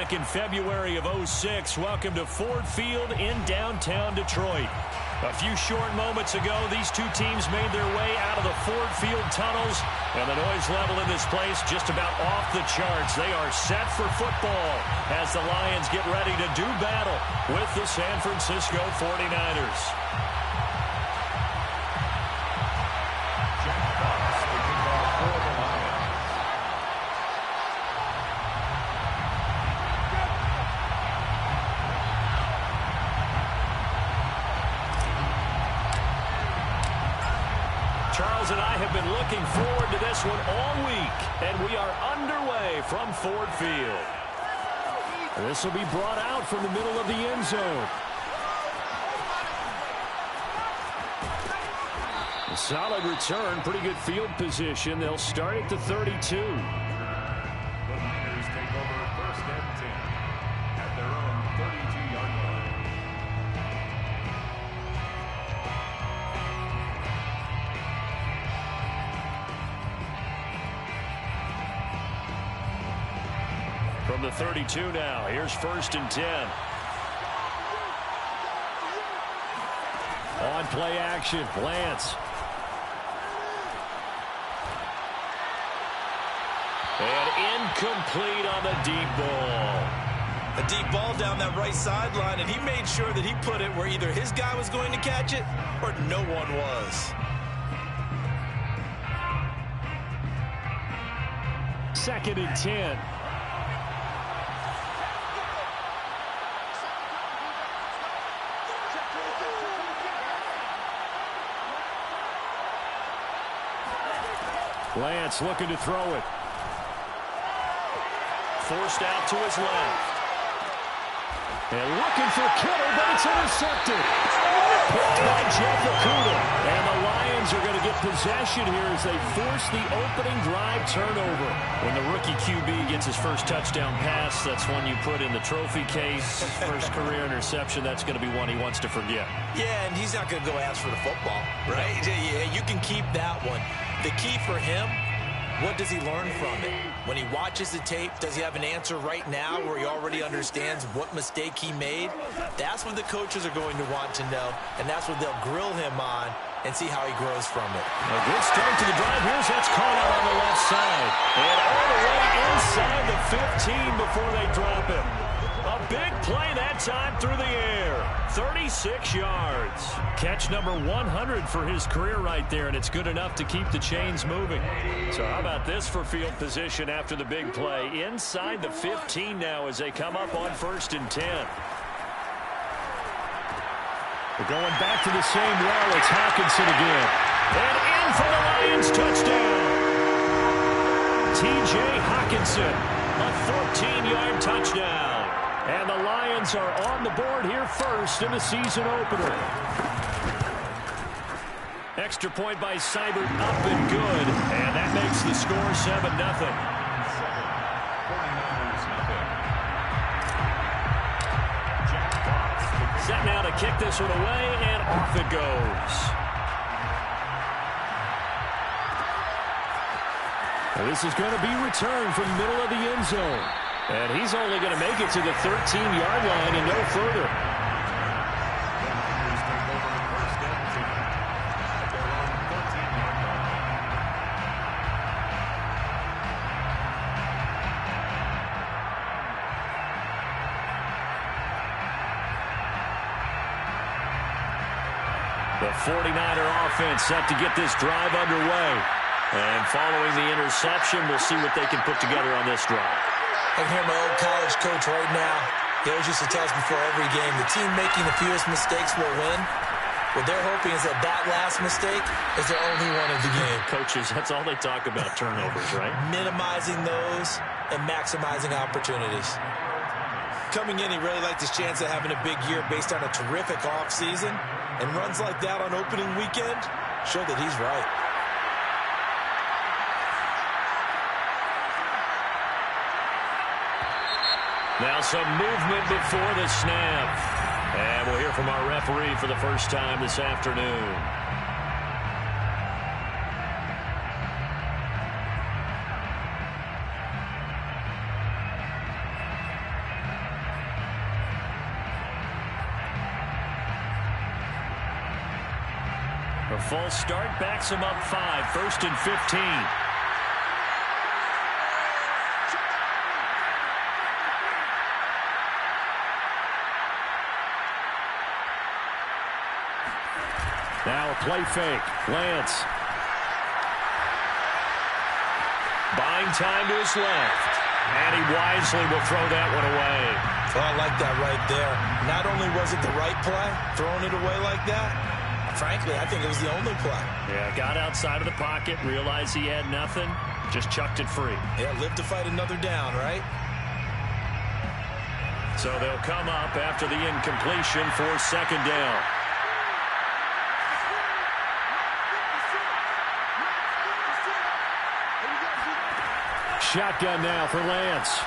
back in February of '06. Welcome to Ford Field in downtown Detroit. A few short moments ago, these two teams made their way out of the Ford Field tunnels, and the noise level in this place just about off the charts. They are set for football as the Lions get ready to do battle with the San Francisco 49ers. Charles and I have been looking forward to this one all week, and we are underway from Ford Field. This will be brought out from the middle of the end zone. A solid return, pretty good field position. They'll start at the 32. The Niners take over first and 10 at their own 32-yard line. From the 32 now, here's first and 10. On play action, Lance. And incomplete on the deep ball. A deep ball down that right sideline, and he made sure that he put it where either his guy was going to catch it or no one was. Second and 10. Lance looking to throw it. Forced out to his left. And looking for Kittle, but it's intercepted. Picked by Jeff Okuda. And the Lions are going to get possession here as they force the opening drive turnover. When the rookie QB gets his first touchdown pass, that's one you put in the trophy case. First career interception, that's going to be one he wants to forget. Yeah, and he's not going to go ask for the football, right? Yeah, you can keep that one. The key for him, what does he learn from it? When he watches the tape, does he have an answer right now where he already understands what mistake he made? That's what the coaches are going to want to know, and that's what they'll grill him on and see how he grows from it. A good start to the drive. Here's that's caught out on the left side. And all the way inside the 15 before they drop him. A big play that time through the air. 36 yards. Catch number 100 for his career right there, and it's good enough to keep the chains moving. So how about this for field position after the big play? Inside the 15 now as they come up on first and 10. We're going back to the same well. It's Hawkinson again. And in for the Lions touchdown. T.J. Hawkinson, a 14-yard touchdown. And the Lions are on the board here first in the season opener. Extra point by Seibert up and good. And that makes the score 7-0. Set now to kick this one away, and off it goes. And this is going to be returned from the middle of the end zone. And he's only going to make it to the 13-yard line and no further. The 49er offense set to get this drive underway. And following the interception, we'll see what they can put together on this drive. I can hear my old college coach right now. He always used to tell us before every game, the team making the fewest mistakes will win. What they're hoping is that that last mistake is their only one of the game. Coaches, that's all they talk about, turnovers, right? Minimizing those and maximizing opportunities. Coming in, he really liked his chance of having a big year based on a terrific offseason. And runs like that on opening weekend show that he's right. Now some movement before the snap. And we'll hear from our referee for the first time this afternoon. The false start backs him up 5, 1st and 15. Now a play fake. Lance. Buying time to his left. And he wisely will throw that one away. Oh, I like that right there. Not only was it the right play, throwing it away like that, frankly, I think it was the only play. Yeah, got outside of the pocket, realized he had nothing, just chucked it free. Yeah, live to fight another down, right? So they'll come up after the incompletion for 2nd down. Shotgun now for Lance.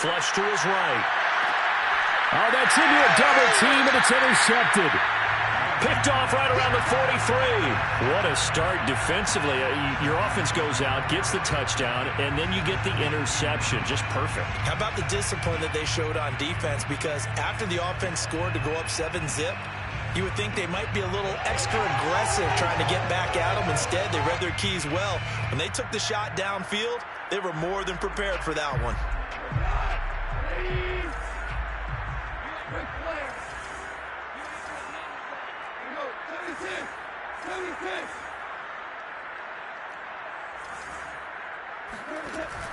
Flush to his right. Oh, that's into a double team, and it's intercepted. Picked off right around the 43. What a start defensively. Your offense goes out, gets the touchdown, and then you get the interception. Just perfect. How about the discipline that they showed on defense? Because after the offense scored to go up 7-zip, you would think they might be a little extra aggressive trying to get back at them. Instead, they read their keys well. When they took the shot downfield, they were more than prepared for that one.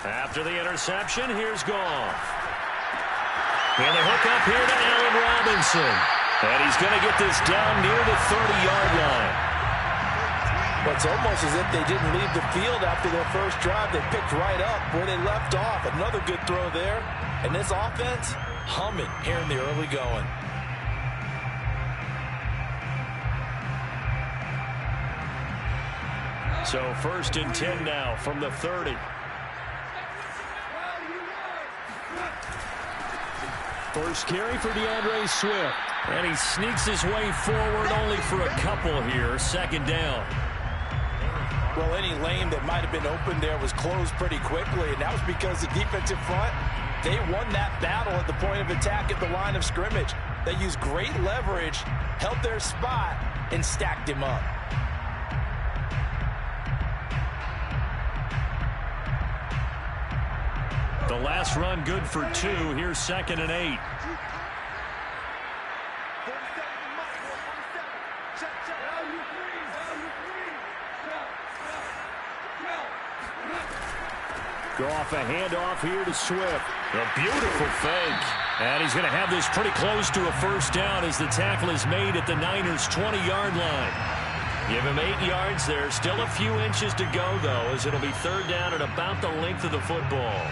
After the interception, here's Goff. And they hook up here to Allen Robinson. And he's going to get this down near the 30-yard line. Well, it's almost as if they didn't leave the field after their first drive. They picked right up where they left off. Another good throw there. And this offense, humming here in the early going. So 1st and 10 now from the 30. First carry for DeAndre Swift. And he sneaks his way forward only for a couple here. 2nd down. Well, any lane that might have been open there was closed pretty quickly, and that was because the defensive front, they won that battle at the point of attack at the line of scrimmage. They used great leverage, held their spot, and stacked him up. The last run good for 2. Here's 2nd and 8. Goff a handoff here to Swift. A beautiful fake. And he's going to have this pretty close to a 1st down as the tackle is made at the Niners' 20-yard line. Give him 8 yards there. Still a few inches to go, though, as it'll be 3rd down at about the length of the football.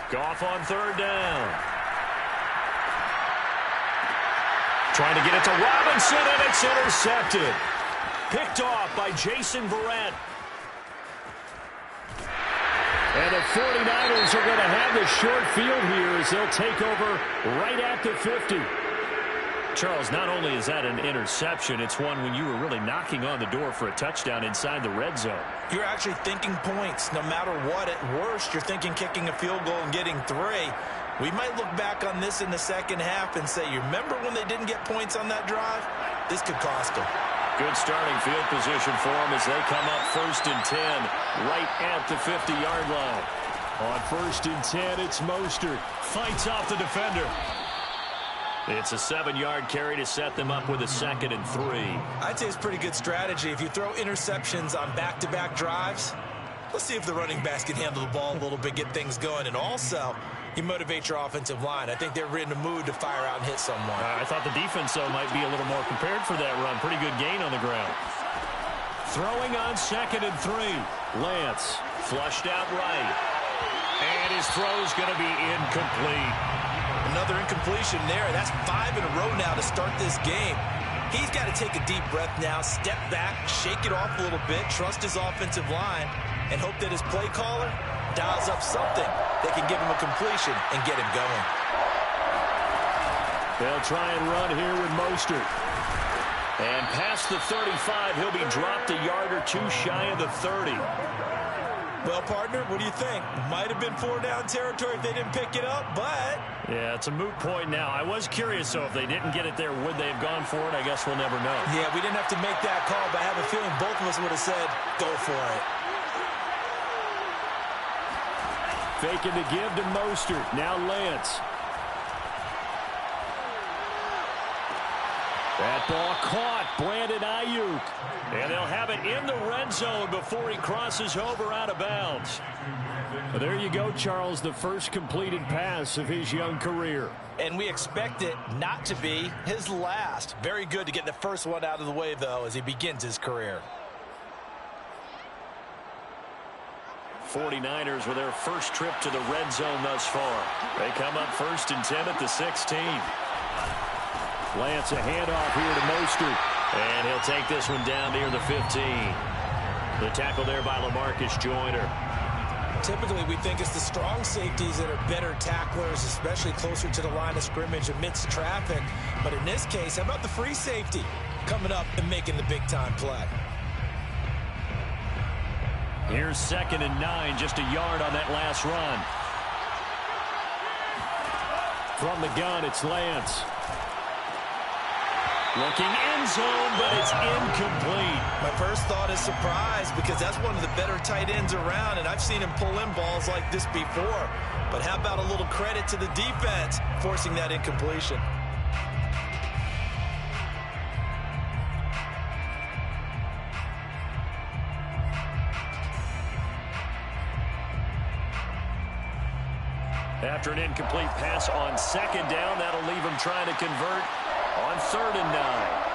Goff on 3rd down. Trying to get it to Robinson, and it's intercepted. Picked off by Jason Verrett. And the 49ers are going to have the short field here as they'll take over right at the 50. Charles, not only is that an interception, it's one when you were really knocking on the door for a touchdown inside the red zone. You're actually thinking points. No matter what, at worst, you're thinking kicking a field goal and getting 3. We might look back on this in the second half and say, you remember when they didn't get points on that drive? This could cost them. Good starting field position for them as they come up 1st and 10 right at the 50-yard line. On 1st and 10, it's Mostert. Fights off the defender. It's a 7-yard carry to set them up with a 2nd and 3. I'd say it's pretty good strategy. If you throw interceptions on back-to-back drives, let's see if the running backs can handle the ball a little bit, get things going. And also, you motivate your offensive line. I think they're in the mood to fire out and hit someone. I thought the defense, though, might be a little more prepared for that run. Pretty good gain on the ground. Throwing on 2nd and 3. Lance flushed out right. And his throw's going to be incomplete. Another incompletion there. That's 5 in a row now to start this game. He's got to take a deep breath now, step back, shake it off a little bit, trust his offensive line, and hope that his play caller dials up something that can give him a completion and get him going. They'll try and run here with Mostert. And past the 35, he'll be dropped a yard or two shy of the 30. Well, partner, what do you think? Might have been 4-down territory if they didn't pick it up, but... Yeah, it's a moot point now. I was curious, so if they didn't get it there, would they have gone for it? I guess we'll never know. Yeah, we didn't have to make that call, but I have a feeling both of us would have said, go for it. Faking the give to Mostert. Now Lance. That ball caught. Brandon Ayuk. And they'll have it in the red zone before he crosses over out of bounds. Well, there you go, Charles, the first completed pass of his young career. And we expect it not to be his last. Very good to get the first one out of the way, though, as he begins his career. 49ers with their first trip to the red zone thus far. They come up 1st and 10 at the 16. Lance, a handoff here to Mostert. And he'll take this one down near the 15. The tackle there by LaMarcus Joyner. Typically, we think it's the strong safeties that are better tacklers, especially closer to the line of scrimmage amidst traffic. But in this case, how about the free safety coming up and making the big-time play? Here's 2nd and 9, just a yard on that last run. From the gun, it's Lance. Looking end zone, but it's incomplete. My first thought is surprise, because that's one of the better tight ends around, and I've seen him pull in balls like this before. But how about a little credit to the defense forcing that incompletion? After an incomplete pass on 2nd down, that'll leave him trying to convert on 3rd and 9.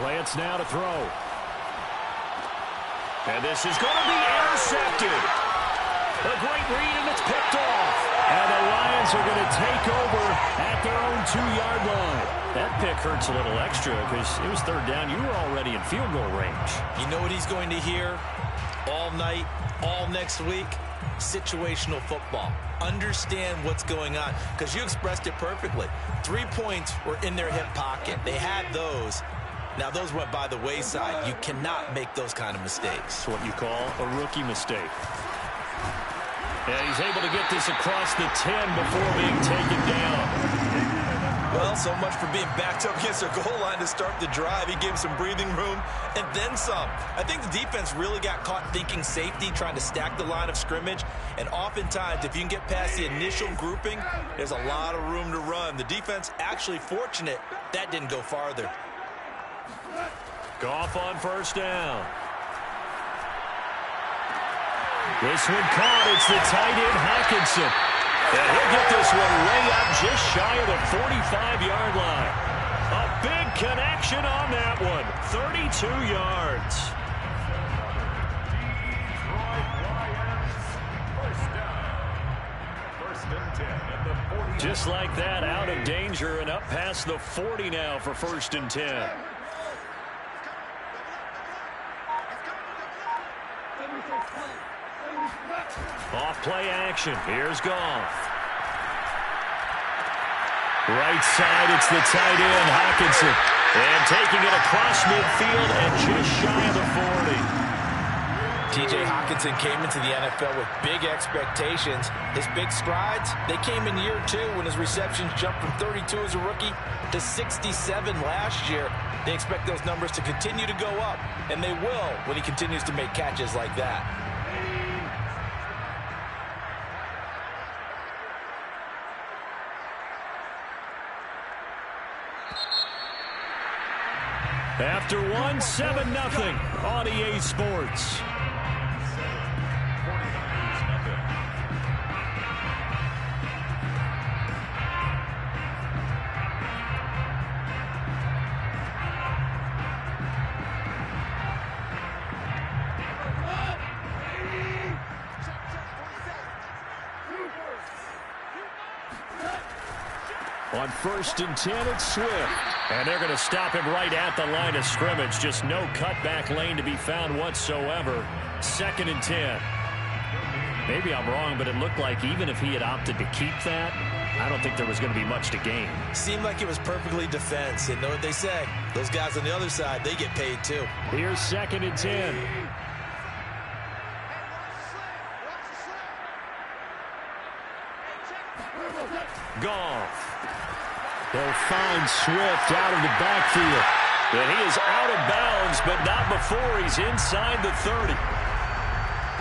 Lance now to throw. And this is going to be intercepted. A great read, and it's picked off. And the Lions are going to take over at their own 2-yard line. That pick hurts a little extra because it was 3rd down. You were already in field goal range. You know what he's going to hear all night, all next week? Situational football. Understand what's going on, because you expressed it perfectly. 3 points were in their hip pocket. They had those. Now, those went by the wayside. You cannot make those kind of mistakes. It's what you call a rookie mistake. And he's able to get this across the 10 before being taken down. Well, so much for being backed up against their goal line to start the drive. He gave some breathing room and then some. I think the defense really got caught thinking safety, trying to stack the line of scrimmage. And oftentimes, if you can get past the initial grouping, there's a lot of room to run. The defense actually fortunate that didn't go farther. Goff on 1st down. This one caught. It's the tight end, Hawkinson. And he'll get this one way up just shy of the 45-yard line. A big connection on that one. 32 yards. Just like that, out of danger and up past the 40 now for 1st and 10. Off play action. Here's Goff. Right side, it's the tight end, Hawkinson. And taking it across midfield and just shy of the 40. T.J. Hawkinson came into the NFL with big expectations. His big strides, they came in year 2 when his receptions jumped from 32 as a rookie to 67 last year. They expect those numbers to continue to go up, and they will when he continues to make catches like that. After 7-0 on EA Sports. On 1st and 10, it's Swift. And they're going to stop him right at the line of scrimmage. Just no cutback lane to be found whatsoever. 2nd and 10. Maybe I'm wrong, but it looked like even if he had opted to keep that, I don't think there was going to be much to gain. Seemed like it was perfectly defense. And know what they say? Those guys on the other side, they get paid too. Here's 2nd and 10. Goff. They'll find Swift out of the backfield. And he is out of bounds, but not before he's inside the 30.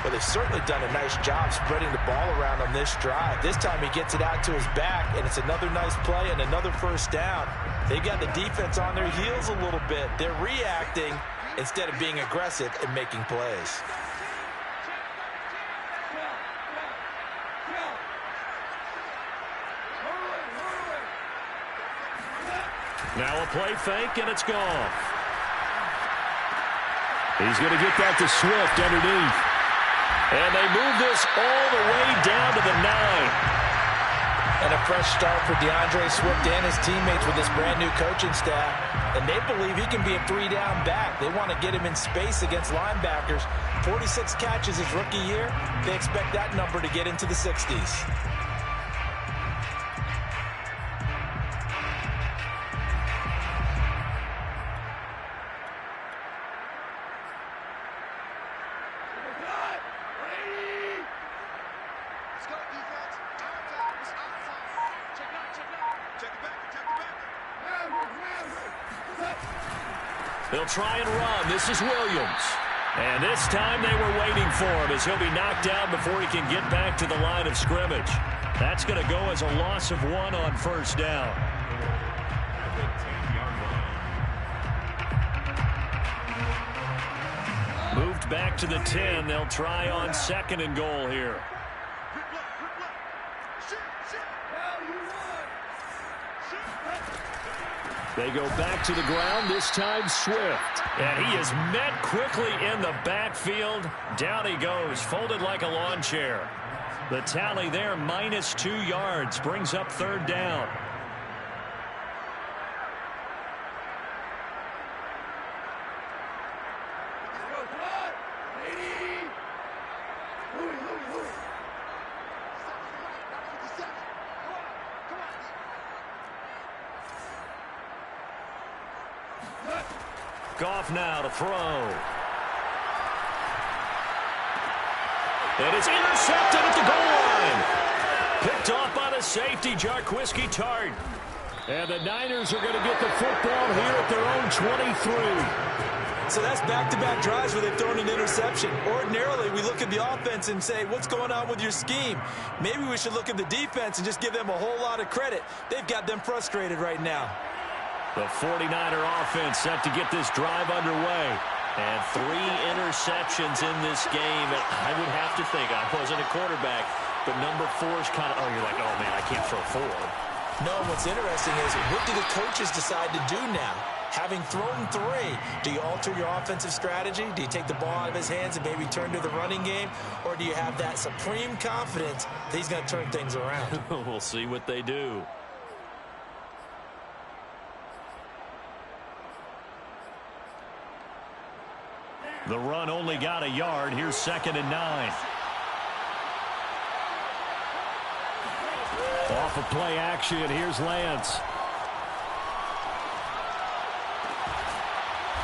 Well, they've certainly done a nice job spreading the ball around on this drive. This time he gets it out to his back, and it's another nice play and another first down. They got the defense on their heels a little bit. They're reacting instead of being aggressive and making plays. Now a play fake, and it's gone. He's going to get that to Swift underneath. And they move this all the way down to the 9. And a fresh start for DeAndre Swift and his teammates with this brand-new coaching staff. And they believe he can be a 3-down back. They want to get him in space against linebackers. 46 catches his rookie year. They expect that number to get into the 60s. They'll try and run. This is Williams. And this time they were waiting for him as he'll be knocked down before he can get back to the line of scrimmage. That's going to go as a loss of 1 on first down. Moved back to the 10. They'll try on 2nd and goal here. They go back to the ground, this time Swift. And he is met quickly in the backfield. Down he goes, folded like a lawn chair. The tally there, -2 yards, brings up 3rd down. Goff now to throw. It is intercepted at the goal line. Picked off by the safety, Jarquiski Tart. And the Niners are going to get the football here at their own 23. So that's back-to-back drives where they've thrown an interception. Ordinarily, we look at the offense and say, what's going on with your scheme? Maybe we should look at the defense and just give them a whole lot of credit. They've got them frustrated right now. The 49er offense set to get this drive underway. And 3 interceptions in this game. And I would have to think, I wasn't a quarterback, but number 4 is kind of, you're like, oh, man, I can't throw 4. No, what's interesting is, what do the coaches decide to do now? Having thrown 3, do you alter your offensive strategy? Do you take the ball out of his hands and maybe turn to the running game? Or do you have that supreme confidence that he's going to turn things around? We'll see what they do. The run only got a yard. Here's 2nd and 9. Off of play action, here's Lance.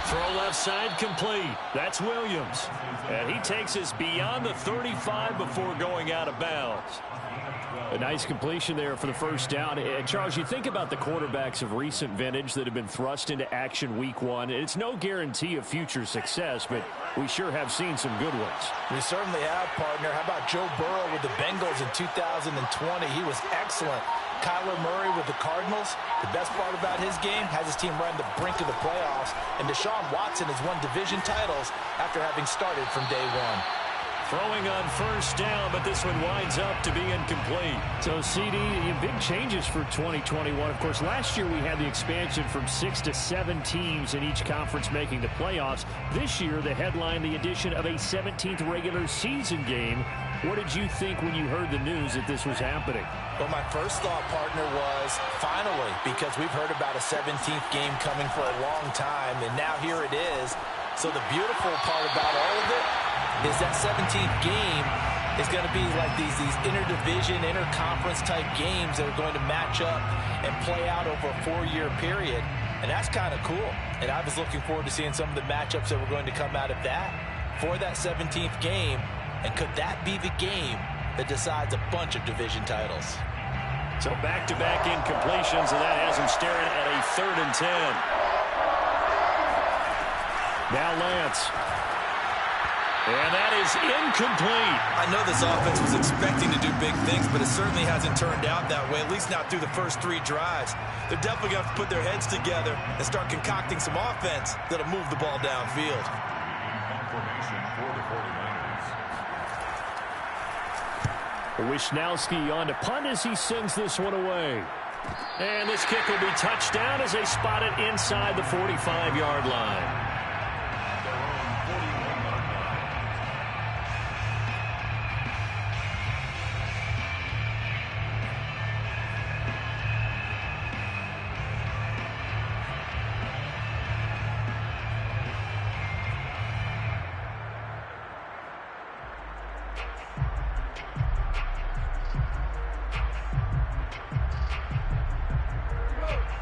Throw left side complete. That's Williams. And he takes us beyond the 35 before going out of bounds. A nice completion there for the first down. And Charles, you think about the quarterbacks of recent vintage that have been thrust into action week 1. It's no guarantee of future success, but we sure have seen some good ones. We certainly have, partner. How about Joe Burrow with the Bengals in 2020? He was excellent. Kyler Murray with the Cardinals. The best part about his game, has his team right on the brink of the playoffs. And Deshaun Watson has won division titles after having started from day 1. Throwing on first down, but this one winds up to be incomplete. So, CD, big changes for 2021. Of course, last year we had the expansion from 6 to 7 teams in each conference making the playoffs. This year, the headline, the addition of a 17th regular season game. What did you think when you heard the news that this was happening? Well, my first thought, partner, was finally, because we've heard about a 17th game coming for a long time, and now here it is. So the beautiful part about all of it is that 17th game is going to be like these interdivision, interconference type games that are going to match up and play out over a 4-year period. And that's kind of cool. And I was looking forward to seeing some of the matchups that were going to come out of that for that 17th game. And could that be the game that decides a bunch of division titles? So back-to-back incompletions, and that has him staring at a 3rd and 10. Now Lance. And that is incomplete. I know this offense was expecting to do big things, but it certainly hasn't turned out that way, at least not through the first 3 drives. They're definitely going to have to put their heads together and start concocting some offense that'll move the ball downfield. Confirmation for the 49ers. Wisnowski on to punt as he sends this one away. And this kick will be touchdown as they spot it inside the 45-yard line.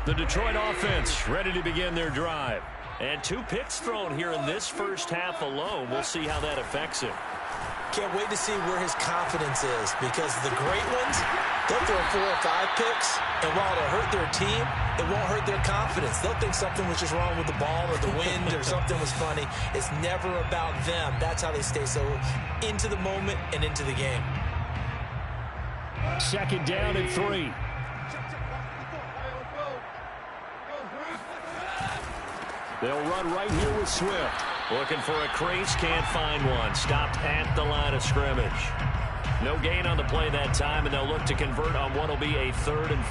The Detroit offense ready to begin their drive. And 2 picks thrown here in this first half alone. We'll see how that affects him. Can't wait to see where his confidence is, because the great ones, they'll throw 4 or 5 picks, and while it'll hurt their team, it won't hurt their confidence. They'll think something was just wrong with the ball or the wind or something was funny. It's never about them. That's how they stay so into the moment and into the game. 2nd down and 3. They'll run right here with Swift. Looking for a crease, can't find one. Stopped at the line of scrimmage. No gain on the play that time, and they'll look to convert on what will be a 3rd and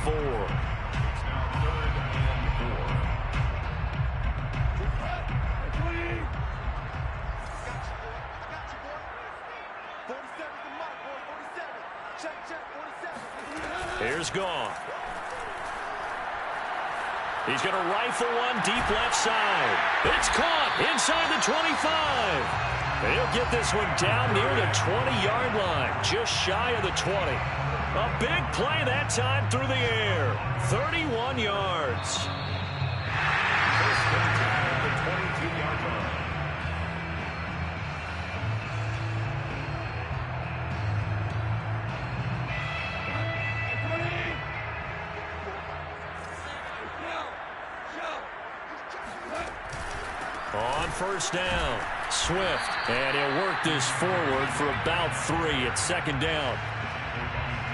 4. Here's Goff. He's going to rifle one deep left side. It's caught inside the 25. He'll get this one down near the 20-yard line, just shy of the 20. A big play that time through the air. 31 yards. First and 10 at the 22-yard line. On first down, Swift, and he'll work this forward for about 3 at 2nd down.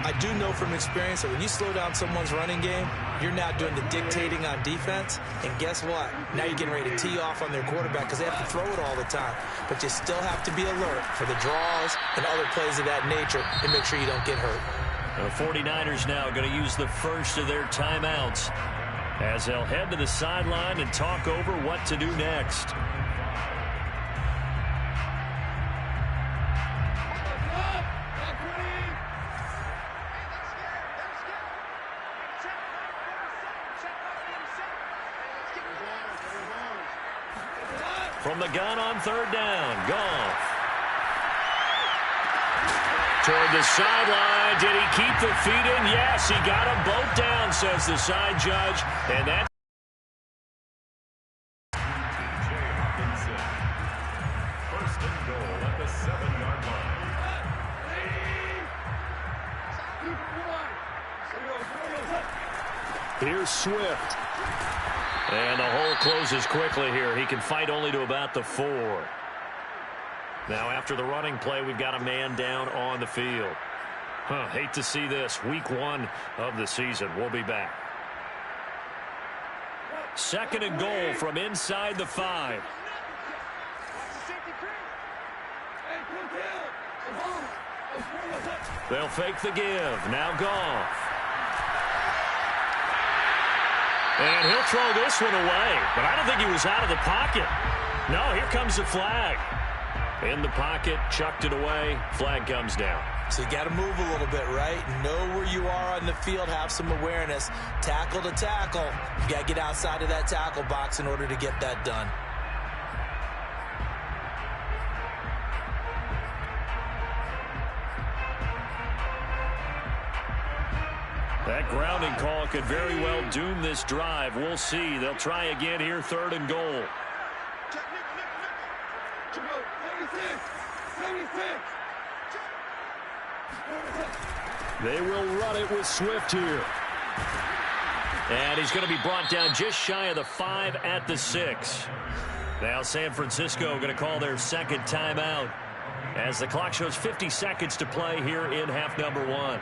I do know from experience that when you slow down someone's running game, you're now doing the dictating on defense, and guess what? Now you're getting ready to tee off on their quarterback because they have to throw it all the time. But you still have to be alert for the draws and other plays of that nature and make sure you don't get hurt. The 49ers now going to use the first of their timeouts as they'll head to the sideline and talk over what to do next. From the gun on 3rd down, Goff. Toward the sideline. Did he keep the feet in? Yes, he got them both down, says the side judge. And that's First and goal at the 7-yard line. here's Swift. And the hole closes quickly here. He can fight only to about the 4. Now after the running play, we've got a man down on the field. Hate to see this. Week 1 of the season. We'll be back. 2nd and goal from inside the 5. They'll fake the give. Now Goff. And he'll throw this one away. But I don't think he was out of the pocket. No, here comes the flag. In the pocket, chucked it away. Flag comes down. So you got to move a little bit, right? Know where you are on the field. Have some awareness. Tackle to tackle. You got to get outside of that tackle box in order to get that done. That grounding call could very well doom this drive. We'll see. They'll try again here, 3rd and goal. They will run it with Swift here. And he's going to be brought down just shy of the 5 at the 6. Now San Francisco going to call their second timeout as the clock shows 50 seconds to play here in half number 1.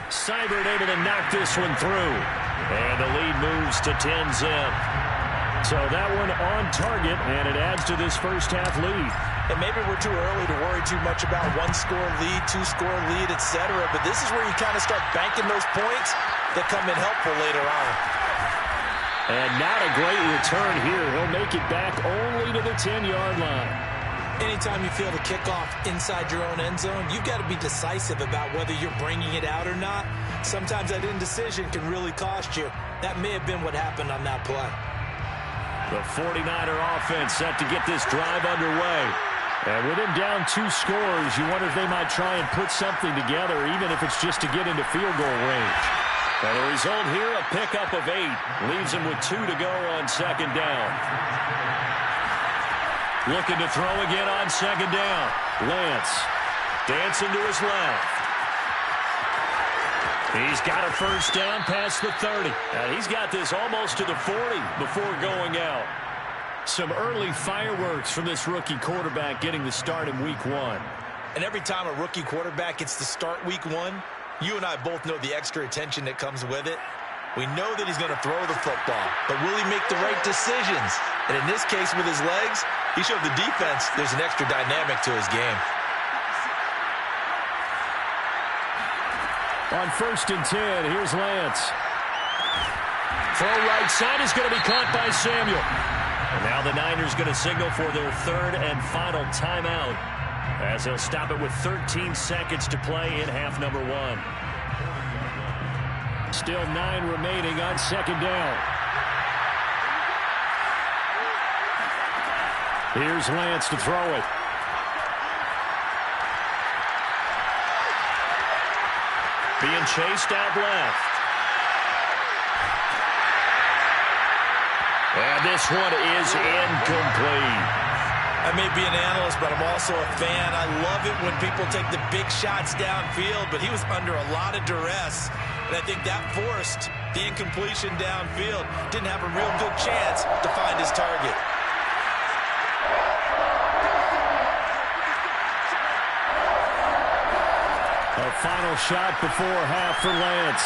Seibert able to knock this one through. And the lead moves to 10-zip. So that one on target, and it adds to this first half lead. And maybe we're too early to worry too much about 1-score lead, 2-score lead, etc. But this is where you kind of start banking those points that come in helpful later on. And not a great return here. He'll make it back only to the 10-yard line. Anytime you feel the kickoff inside your own end zone, you've got to be decisive about whether you're bringing it out or not. Sometimes that indecision can really cost you. That may have been what happened on that play. The 49er offense set to get this drive underway. And with him down 2 scores, you wonder if they might try and put something together, even if it's just to get into field goal range. And the result here, a pickup of 8. Leaves him with 2 to go on 2nd down. Looking to throw again on 2nd down. Lance dancing to his left. He's got a first down past the 30. He's got this almost to the 40 before going out. Some early fireworks from this rookie quarterback getting the start in week 1. And every time a rookie quarterback gets to start week 1, you and I both know the extra attention that comes with it. We know that he's going to throw the football, but will he make the right decisions? And in this case, with his legs, he showed the defense there's an extra dynamic to his game. On 1st and 10, here's Lance. Throw right side is going to be caught by Samuel. And now the Niners going to signal for their 3rd and final timeout as they'll stop it with 13 seconds to play in half number 1. Still 9 remaining on 2nd down. Here's Lance to throw it. Being chased out left. And this one is incomplete. I may be an analyst, but I'm also a fan. I love it when people take the big shots downfield, but he was under a lot of duress. And I think that forced the incompletion downfield. Didn't have a real good chance to find his target. A final shot before half for Lance.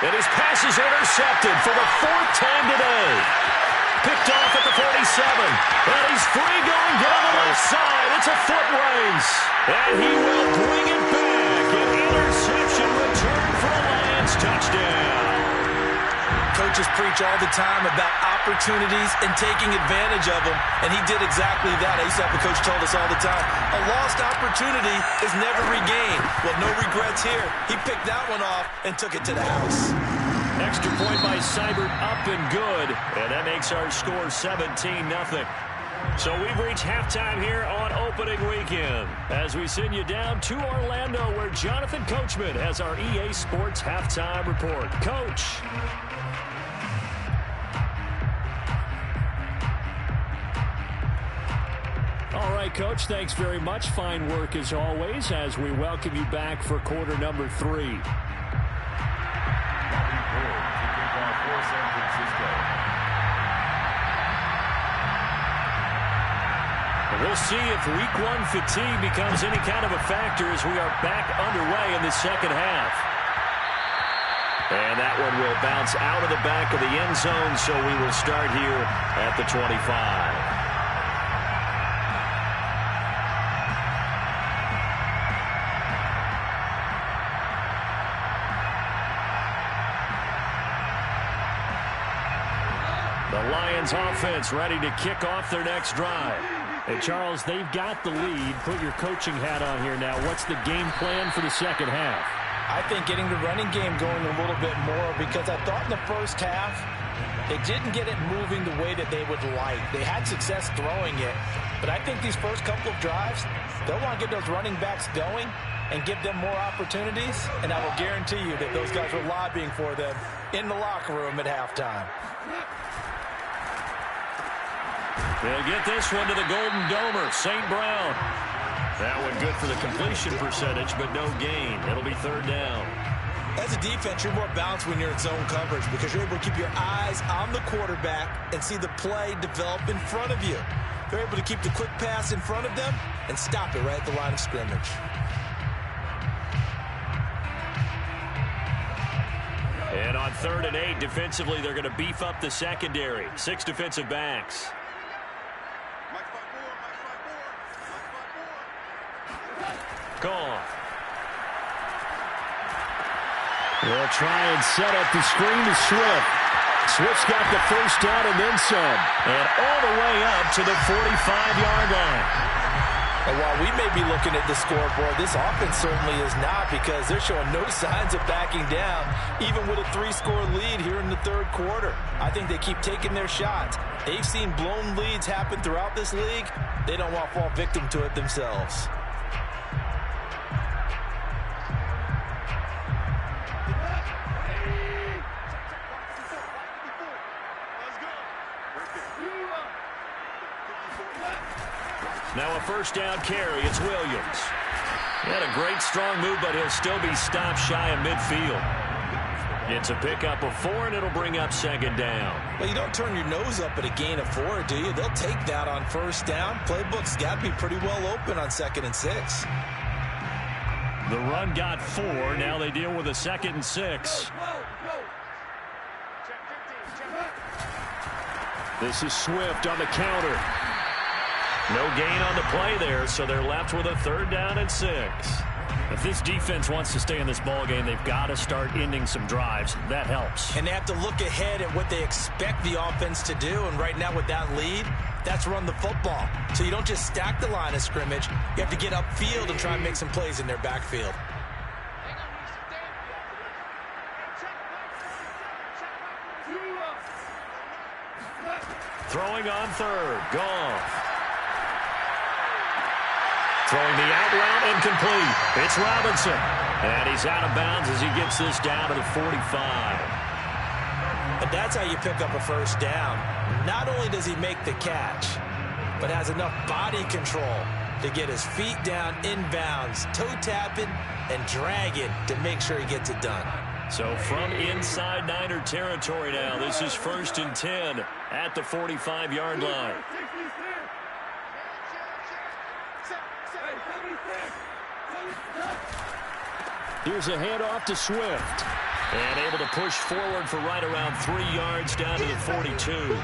And his pass is intercepted for the 4th time today. Picked off at the 47. And he's free going down the left side. It's a foot race. And he will bring it back. An interception return for a Lions touchdown. Coaches preach all the time about opportunities and taking advantage of them, and he did exactly that. I used to have a coach told us all the time, a lost opportunity is never regained. Well, no regrets here. He picked that one off and took it to the house. Extra point by Seibert, up and good, and that makes our score 17-0. So we've reached halftime here on opening weekend as we send you down to Orlando where Jonathan Coachman has our EA Sports halftime report. Coach. All right, Coach, thanks very much. Fine work as always as we welcome you back for quarter number 3. We'll see if week 1 fatigue becomes any kind of a factor as we are back underway in the second half. And that one will bounce out of the back of the end zone, so we will start here at the 25. The Lions offense ready to kick off their next drive. Hey, Charles, they've got the lead. Put your coaching hat on here now. What's the game plan for the second half? I think getting the running game going a little bit more because I thought in the first half They didn't get it moving the way that they would like. They had success throwing it, but I think these first couple of drives, they'll want to get those running backs going and give them more opportunities, and I will guarantee you that those guys were lobbying for them in the locker room at halftime. They'll get this one to the Golden Domer, St. Brown. That one good for the completion percentage, but no gain. It'll be third down. As a defense, you're more balanced when you're in zone coverage because you're able to keep your eyes on the quarterback and see the play develop in front of you. You're able to keep the quick pass in front of them and stop it right at the line of scrimmage. And on 3rd and 8, defensively, they're going to beef up the secondary. 6 defensive backs. Gone. They'll try and set up the screen to Swift. Swift's got the first down and then some. And all the way up to the 45-yard line. And while we may be looking at the scoreboard, this offense certainly is not because they're showing no signs of backing down, even with a 3-score lead here in the third quarter. I think they keep taking their shots. They've seen blown leads happen throughout this league. They don't want to fall victim to it themselves. Now a first down carry. It's Williams. He had a great strong move, but he'll still be stopped shy of midfield. It's a pickup of 4, and it'll bring up second down. Well, you don't turn your nose up at a gain of 4, do you? They'll take that on first down. Playbook's got to be pretty well open on 2nd and 6. The run got 4. Now they deal with a 2nd and 6. This is Swift on the counter. No gain on the play there, so they're left with a 3rd down and 6. If this defense wants to stay in this ballgame, they've got to start ending some drives. That helps. And they have to look ahead at what they expect the offense to do. And right now with that lead, that's run the football. So you don't just stack the line of scrimmage. You have to get upfield and try and make some plays in their backfield. Throwing on 3rd. Goff. Throwing the out route incomplete. It's Robinson. And he's out of bounds as he gets this down to the 45. And that's how you pick up a first down. Not only does he make the catch, but has enough body control to get his feet down inbounds, toe tapping and dragging to make sure he gets it done. So from inside Niner territory now, this is 1st and 10 at the 45-yard line. Here's a handoff to Swift. And able to push forward for right around 3 yards down to the 42.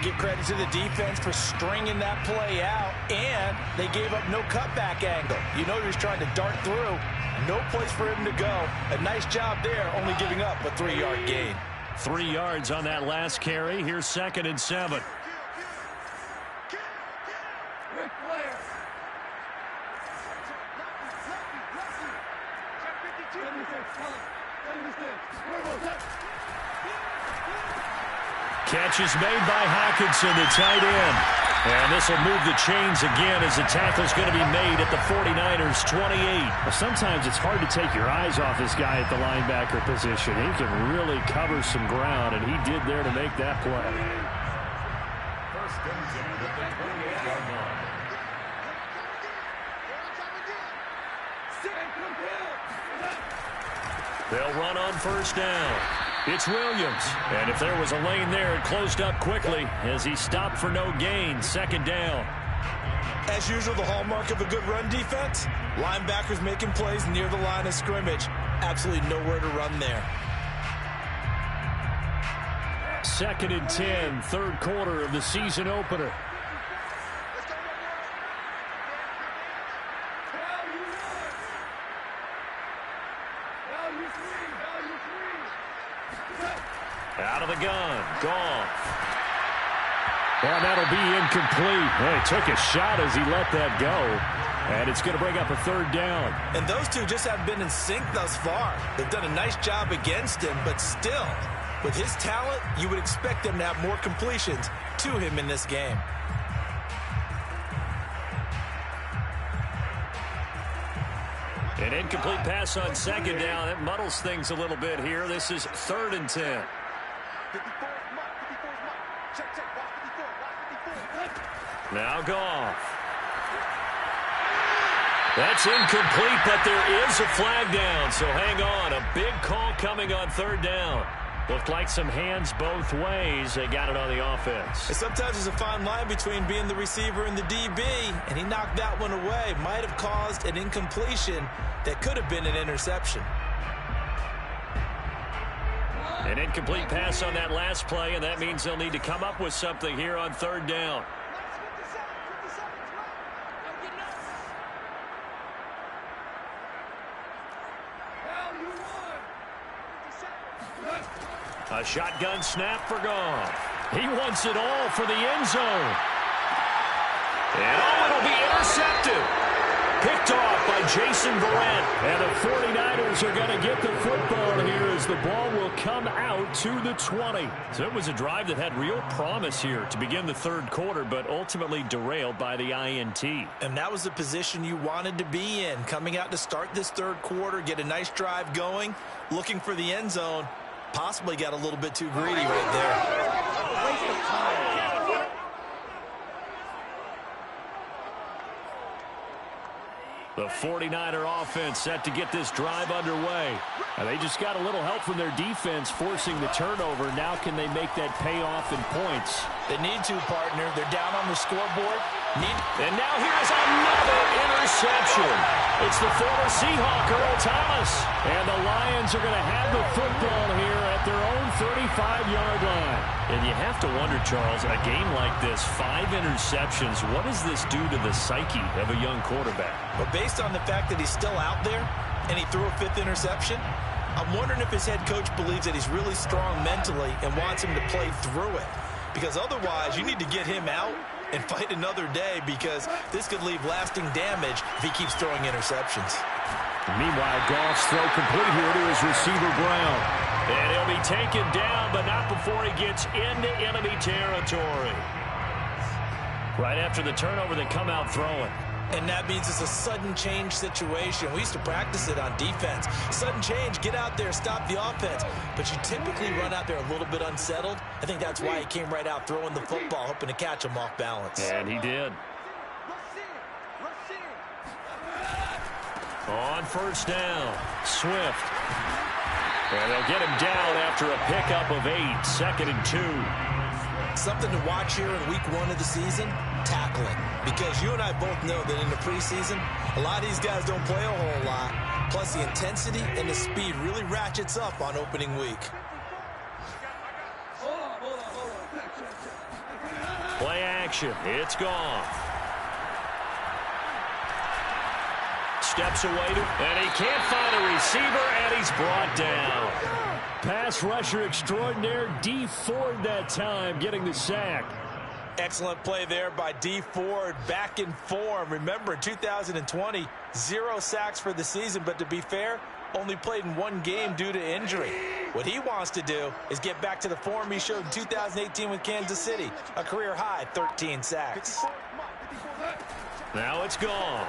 Give credit to the defense for stringing that play out, and they gave up no cutback angle. You know he was trying to dart through. No place for him to go. A nice job there, only giving up a 3-yard gain. 3 yards on that last carry. Here's 2nd and 7. Catch is made by Hockenson, the tight end. And this will move the chains again as the tackle's going to be made at the 49ers' 28. Well, sometimes it's hard to take your eyes off this guy at the linebacker position. He can really cover some ground, and he did there to make that play. First and 10 at the 28-yard line. They'll run on first down. It's Williams. And if there was a lane there, it closed up quickly as he stopped for no gain. 2nd down. As usual, the hallmark of a good run defense, linebackers making plays near the line of scrimmage. Absolutely nowhere to run there. 2nd and 10, 3rd quarter of the season opener. Out of the gun, Goff. And that'll be incomplete. Well, he took a shot as he let that go. And it's going to bring up a 3rd down. And those two just haven't been in sync thus far. They've done a nice job against him, but still, With his talent, you would expect them to have more completions to him in this game. An incomplete pass on second down. It muddles things a little bit here. This is 3rd and 10. Now Goff. That's incomplete, but there is a flag down, so hang on. A big call coming on 3rd down. Looked like some hands both ways. They got it on the offense. And sometimes there's a fine line between being the receiver and the DB, and he knocked that one away. Might have caused an incompletion that could have been an interception. An incomplete pass on that last play, and that means they'll need to come up with something here on 3rd down. A shotgun snap for Goff. He wants it all for the end zone. And it'll be intercepted. Picked off by Jason Verrett. And the 49ers are going to get the football here as the ball will come out to the 20. So it was a drive that had real promise here to begin the 3rd quarter, but ultimately derailed by the INT. And that was the position you wanted to be in. Coming out to start this 3rd quarter, get a nice drive going, looking for the end zone. Possibly got a little bit too greedy right there. Waste of time. The 49er offense set to get this drive underway. And they just got a little help from their defense forcing the turnover. Now can they make that pay off in points? They need to, partner. They're down on the scoreboard. And now here's another interception. It's the former Seahawk, Earl Thomas. And the Lions are going to have the football here at their own 35-yard line. And you have to wonder, Charles, a game like this, 5 interceptions, what does this do to the psyche of a young quarterback? Well, based on the fact that he's still out there and he threw a 5th interception, I'm wondering if his head coach believes that he's really strong mentally and wants him to play through it. Because otherwise, you need to get him out and fight another day, because this could leave lasting damage if he keeps throwing interceptions. Meanwhile, Goff's throw complete here to his receiver Brown. And he'll be taken down, but not before he gets into enemy territory. Right after the turnover, they come out throwing. And that means it's a sudden change situation. We used to practice it on defense. Sudden change, get out there, stop the offense. But you typically run out there a little bit unsettled. I think that's why he came right out throwing the football, hoping to catch him off balance. And he did. On 1st down, Swift. And they'll get him down after a pickup of 8, 2nd and 2. Something to watch here in week 1 of the season, tackling. Because you and I both know that in the preseason, a lot of these guys don't play a whole lot. Plus the intensity and the speed really ratchets up on opening week. Play action. It's gone. Steps away and he can't find a receiver, and he's brought down. Pass rusher extraordinaire, D. Ford that time getting the sack. Excellent play there by D. Ford, back in form. Remember, 2020, 0 sacks for the season, but to be fair, only played in 1 game due to injury. What he wants to do is get back to the form he showed in 2018 with Kansas City, a career-high 13 sacks. Now it's gone.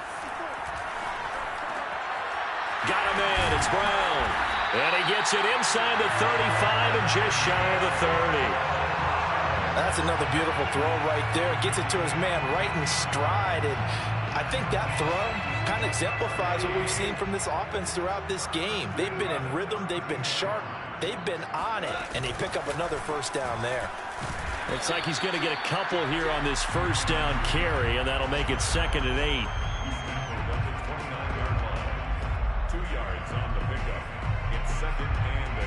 Got him in. It's Brown. And he gets it inside the 35 and just shy of the 30. That's another beautiful throw right there. Gets it to his man right in stride. And I think that throw kind of exemplifies what we've seen from this offense throughout this game. They've been in rhythm. They've been sharp. They've been on it. And they pick up another 1st down there. Looks like he's going to get a couple here on this 1st down carry, and that'll make it 2nd and 8. 2 yards on the pickup. It's 2nd and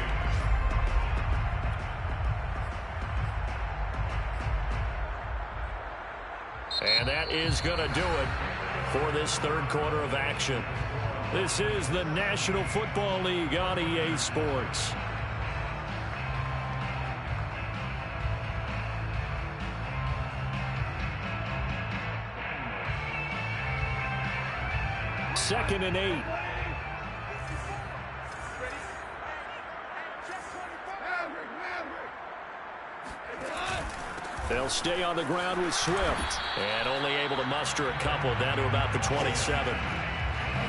8. And that is going to do it for this 3rd quarter of action. This is the National Football League on EA Sports. Second and 8. They'll stay on the ground with Swift. And only able to muster a couple down to about the 27.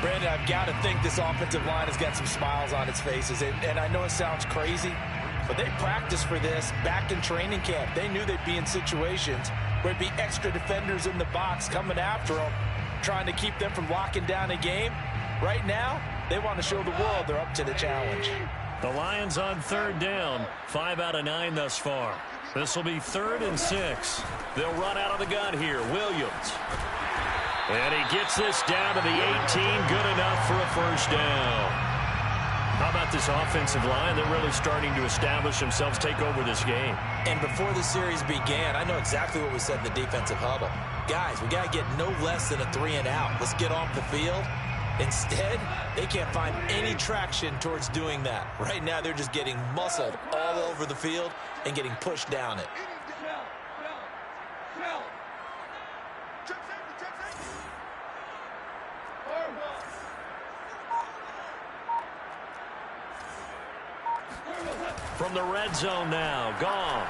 Brandon, I've got to think this offensive line has got some smiles on its faces. And I know it sounds crazy, but they practiced for this back in training camp. They knew they'd be in situations where it'd be extra defenders in the box coming after them, trying to keep them from locking down a game. Right now, they want to show the world they're up to the challenge. The Lions on third down, 5 out of 9 thus far. This will be 3rd and 6. They'll run out of the gun here. Williams. And he gets this down to the 18. Good enough for a first down. How about this offensive line? They're really starting to establish themselves, take over this game. And before the series began, I know exactly what was said in the defensive huddle. Guys, we got to get no less than a 3 and out. Let's get off the field. Instead, they can't find any traction towards doing that. Right now, they're just getting muscled all over the field and getting pushed down it. From the red zone now, Goff.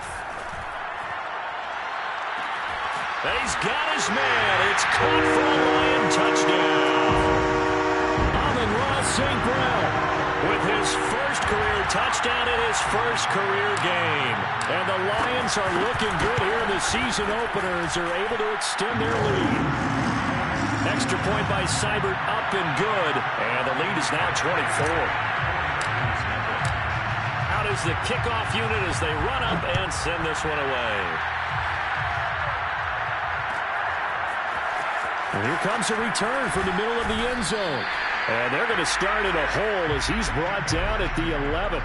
He's got his man. It's caught for a Lion touchdown. Amon-Ra St. Brown with his first career touchdown in his first career game. And the Lions are looking good here in the season openers. They're able to extend their lead. Extra point by Seibert, up and good. And the lead is now 24. Out is the kickoff unit as they run up and send this one away. And here comes a return from the middle of the end zone. And they're going to start in a hole as he's brought down at the 11.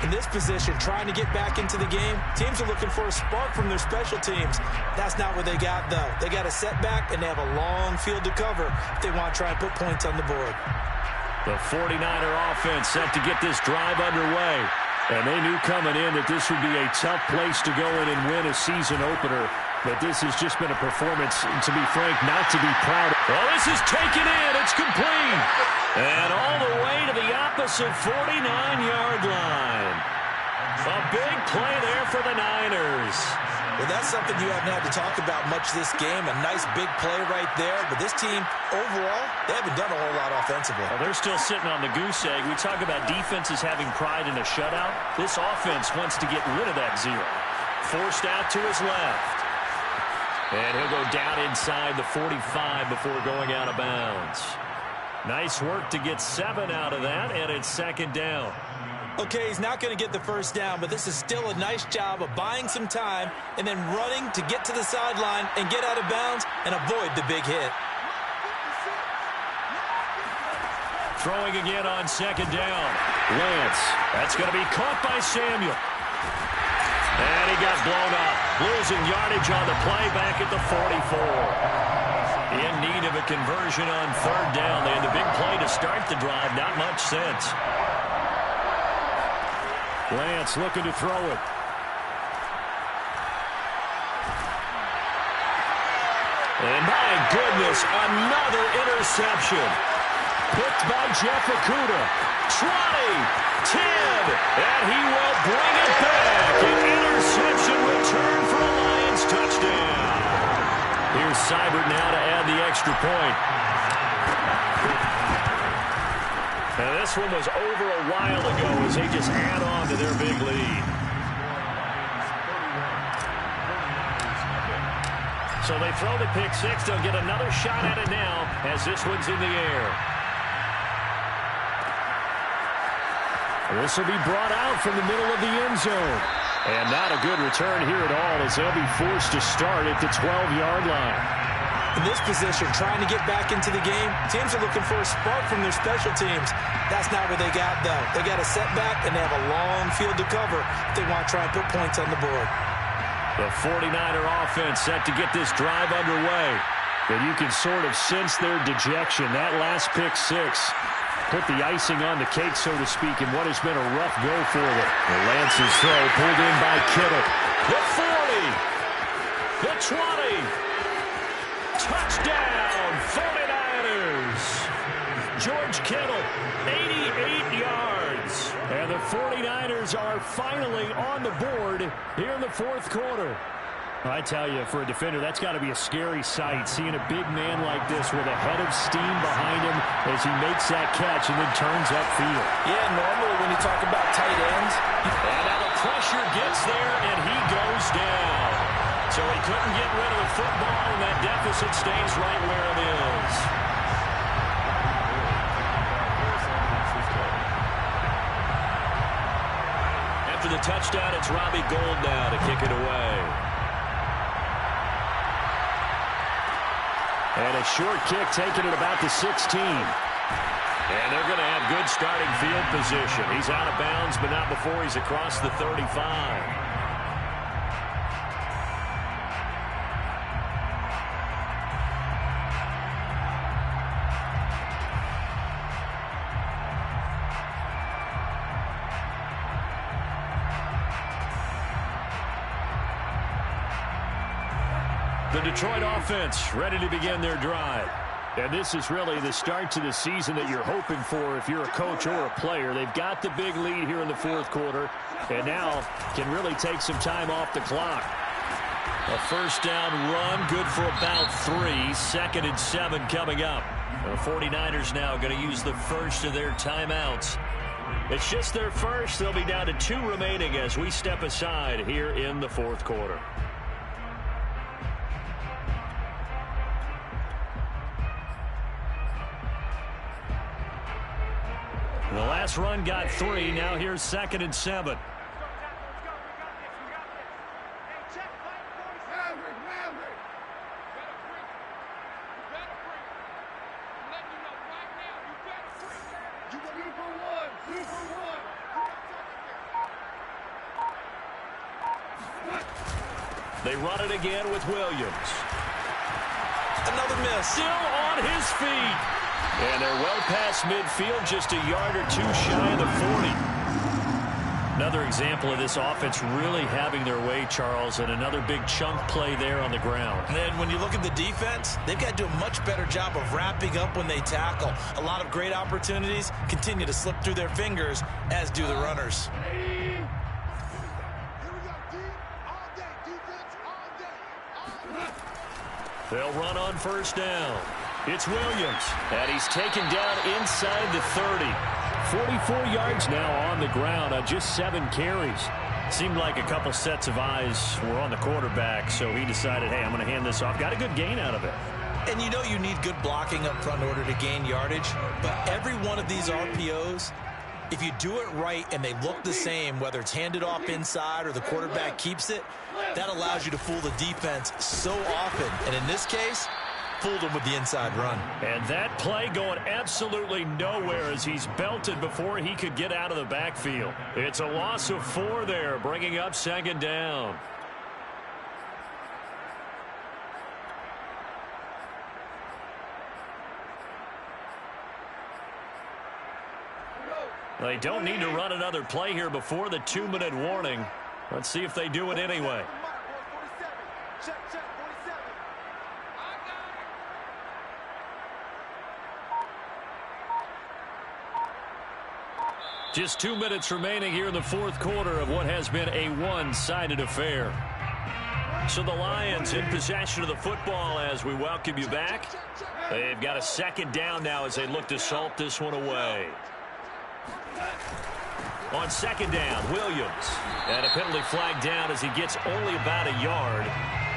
In this position, trying to get back into the game, teams are looking for a spark from their special teams. That's not what they got, though. They got a setback, and they have a long field to cover if they want to try and put points on the board. The 49er offense set to get this drive underway. And they knew coming in that this would be a tough place to go in and win a season opener. But this has just been a performance, to be frank, not to be proud of. Well, this is taken in. It's complete. And all the way to the opposite 49-yard line. A big play there for the Niners. Well, that's something you haven't had to talk about much this game. A nice big play right there. But this team, overall, they haven't done a whole lot offensively. Well, they're still sitting on the goose egg. We talk about defenses having pride in a shutout. This offense wants to get rid of that zero. Forced out to his left. And he'll go down inside the 45 before going out of bounds. Nice work to get 7 out of that, and it's 2nd down. Okay, he's not going to get the first down, but this is still a nice job of buying some time and then running to get to the sideline and get out of bounds and avoid the big hit. Throwing again on 2nd down. Lance. That's going to be caught by Samuel. And he got blown up. Losing yardage on the play back at the 44. In need of a conversion on 3rd down. They had the big play to start the drive. Not much sense. Lance looking to throw it. And my goodness, another interception. Picked by Jeff Okudah. 20, 10, and he will bring it back. An interception return for a Lions touchdown. Here's Seibert now to add the extra point. And this one was over a while ago as they just add on to their big lead. So they throw the pick six. They'll get another shot at it now as this one's in the air. This will be brought out from the middle of the end zone. And not a good return here at all as they'll be forced to start at the 12-yard line. In this position, trying to get back into the game, teams are looking for a spark from their special teams. That's not what they got, though. They got a setback, and they have a long field to cover if they want to try and put points on the board. The 49er offense set to get this drive underway. But you can sort of sense their dejection. That last pick six put the icing on the cake, so to speak, in what has been a rough go for them. The Lance's throw pulled in by Kittle. The 40. The 20. Touchdown, 49ers. George Kittle, 88 yards. And the 49ers are finally on the board here in the 4th quarter. I tell you, for a defender, that's got to be a scary sight, seeing a big man like this with a head of steam behind him as he makes that catch and then turns upfield. Yeah, normally when you talk about tight ends. And now the pressure gets there, and he goes down. So he couldn't get rid of the football, and that deficit stays right where it is. After the touchdown, it's Robbie Gould now to kick it away. And a short kick taken at about the 16. And they're going to have good starting field position. He's out of bounds, but not before he's across the 35. The Detroit offense ready to begin their drive. And this is really the start to the season that you're hoping for if you're a coach or a player. They've got the big lead here in the fourth quarter, and now can really take some time off the clock. A first down run, good for about 3. 2nd and 7 coming up. The 49ers now going to use the first of their timeouts. It's just their first. They'll be down to 2 remaining as we step aside here in the fourth quarter. The last run got 3. Now here's 2nd and 7. They run it again with Williams. Another miss. Still on his feet. And they're well past midfield, just a yard or 2 shy of the 40. Another example of this offense really having their way, Charles, and another big chunk play there on the ground. And then when you look at the defense, they've got to do a much better job of wrapping up when they tackle. A lot of great opportunities continue to slip through their fingers, as do the runners. They'll run on first down. It's Williams, and he's taken down inside the 30. 44 yards now on the ground on just 7 carries. Seemed like a couple sets of eyes were on the quarterback, so he decided, hey, I'm going to hand this off. Got a good gain out of it. And you know you need good blocking up front in order to gain yardage, but every one of these RPOs, if you do it right and they look the same, whether it's handed off inside or the quarterback keeps it, that allows you to fool the defense so often. And in this case, fooled him with the inside run. And that play going absolutely nowhere as he's belted before he could get out of the backfield. It's a loss of 4 there, bringing up 2nd down. They don't need to run another play here before the 2-minute warning. Let's see if they do it anyway. Just 2 minutes remaining here in the fourth quarter of what has been a one-sided affair. So the Lions in possession of the football as we welcome you back. They've got a 2nd down now as they look to salt this one away. On 2nd down, Williams. And a penalty flag down as he gets only about a yard.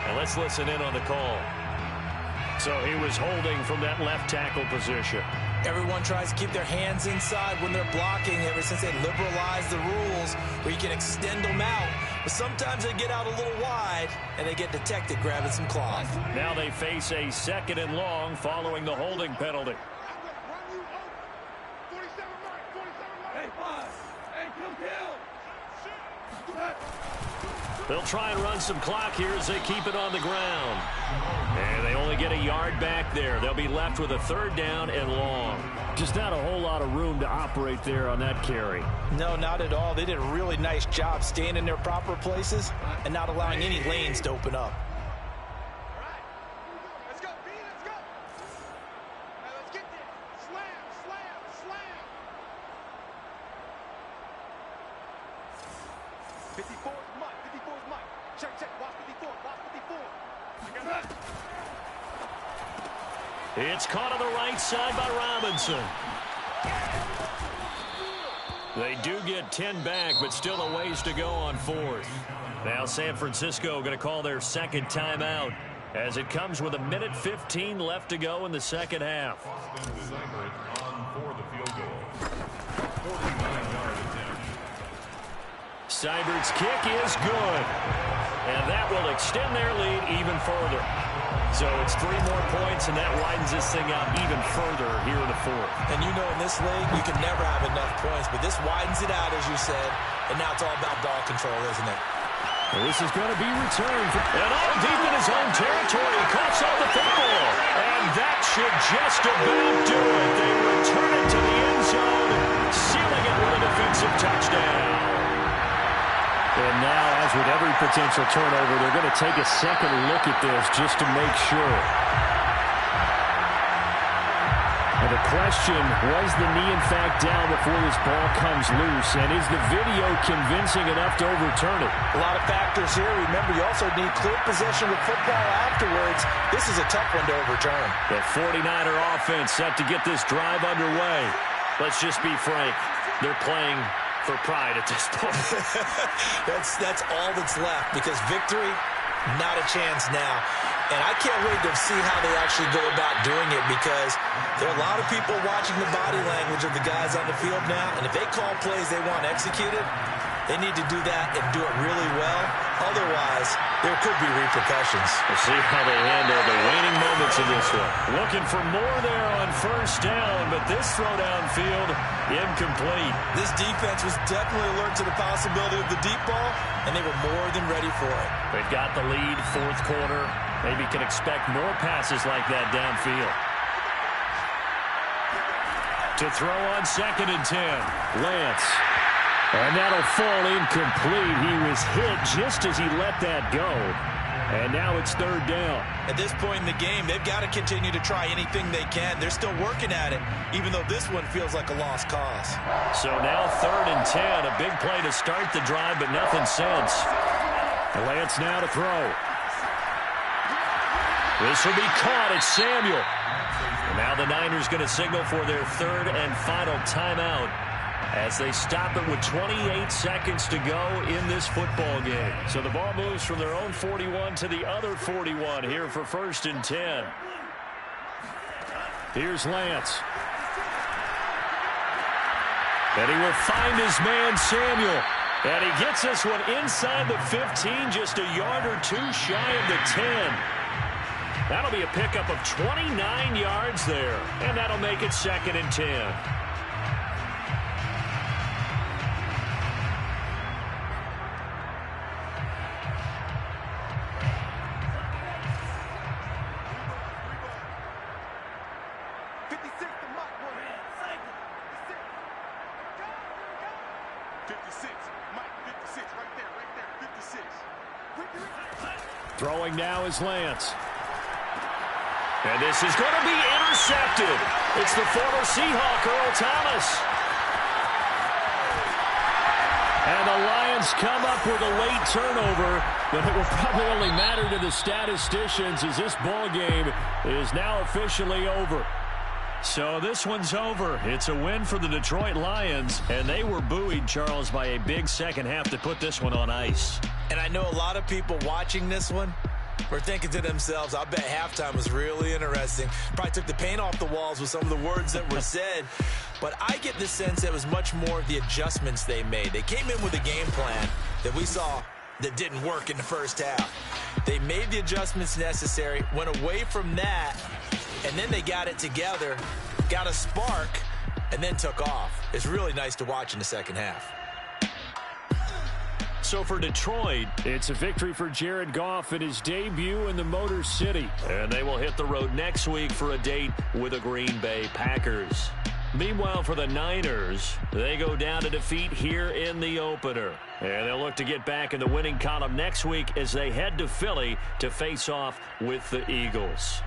And let's listen in on the call. So he was holding from that left tackle position. Everyone tries to keep their hands inside when they're blocking ever since they liberalized the rules where you can extend them out. But sometimes they get out a little wide and they get detected grabbing some cloth. Now they face a 2nd and long following the holding penalty. They'll try and run some clock here as they keep it on the ground. And they only get a yard back there. They'll be left with a 3rd down and long. Just not a whole lot of room to operate there on that carry. No, not at all. They did a really nice job staying in their proper places and not allowing any lanes to open up. Let's go, B, let's go. Now let's get there. Slam, slam, slam. 54 is Mike, 54 is Mike. Check, check, watch 54, watch 54. It's caught on the right side by Robinson. They do get 10 back, but still a ways to go on fourth. Now San Francisco going to call their second timeout as it comes with 1:15 left to go in the second half. Seibert's kick is good, and that will extend their lead even further. So it's 3 more points, and that widens this thing out even further here in the fourth. And you know in this league, you can never have enough points, but this widens it out, as you said, and now it's all about ball control, isn't it? Well, this is going to be returned. And all deep in his own territory, coughs on the football. And that should just about do it. They return it to the end zone, sealing it with a defensive touchdown. And now, as with every potential turnover, they're going to take a second look at this just to make sure. And the question, was the knee in fact down before this ball comes loose? And is the video convincing enough to overturn it? A lot of factors here. Remember, you also need clear possession with football afterwards. This is a tough one to overturn. The 49er offense set to get this drive underway. Let's just be frank. They're playing for pride at this point. That's all that's left, because victory, not a chance now. And I can't wait to see how they actually go about doing it, because there are a lot of people watching the body language of the guys on the field now, and if they call plays they want executed, they need to do that and do it really well. Otherwise, there could be repercussions. We'll see how they handle the waning moments of this one. Looking for more there on first down, but this throw downfield, incomplete. This defense was definitely alert to the possibility of the deep ball, and they were more than ready for it. They've got the lead, fourth quarter. Maybe can expect more passes like that downfield. To throw on 2nd and 10, Lance. And that'll fall incomplete. He was hit just as he let that go. And now it's 3rd down. At this point in the game, they've got to continue to try anything they can. They're still working at it, even though this one feels like a lost cause. So now 3rd and 10. A big play to start the drive, but nothing since. Lance now to throw. This will be caught. It's Samuel. And now the Niners going to signal for their 3rd and final timeout as they stop it with 28 seconds to go in this football game. So the ball moves from their own 41 to the other 41 here for 1st and 10. Here's Lance. And he will find his man, Samuel. And he gets this one inside the 15, just a yard or two shy of the 10. That'll be a pickup of 29 yards there. And that'll make it 2nd and 10. Throwing now is Lance. And this is going to be intercepted. It's the former Seahawk, Earl Thomas. And the Lions come up with a late turnover, but it will probably only matter to the statisticians as this ball game is now officially over. So this one's over. It's a win for the Detroit Lions, and they were buoyed, Charles, by a big second half to put this one on ice. And I know a lot of people watching this one were thinking to themselves, I bet halftime was really interesting. Probably took the paint off the walls with some of the words that were said. But I get the sense that it was much more of the adjustments they made. They came in with a game plan that we saw that didn't work in the first half. They made the adjustments necessary, went away from that, and then they got it together, got a spark, and then took off. It's really nice to watch in the second half. So for Detroit, it's a victory for Jared Goff in his debut in the Motor City. And they will hit the road next week for a date with the Green Bay Packers. Meanwhile, for the Niners, they go down to defeat here in the opener. And they'll look to get back in the winning column next week as they head to Philly to face off with the Eagles.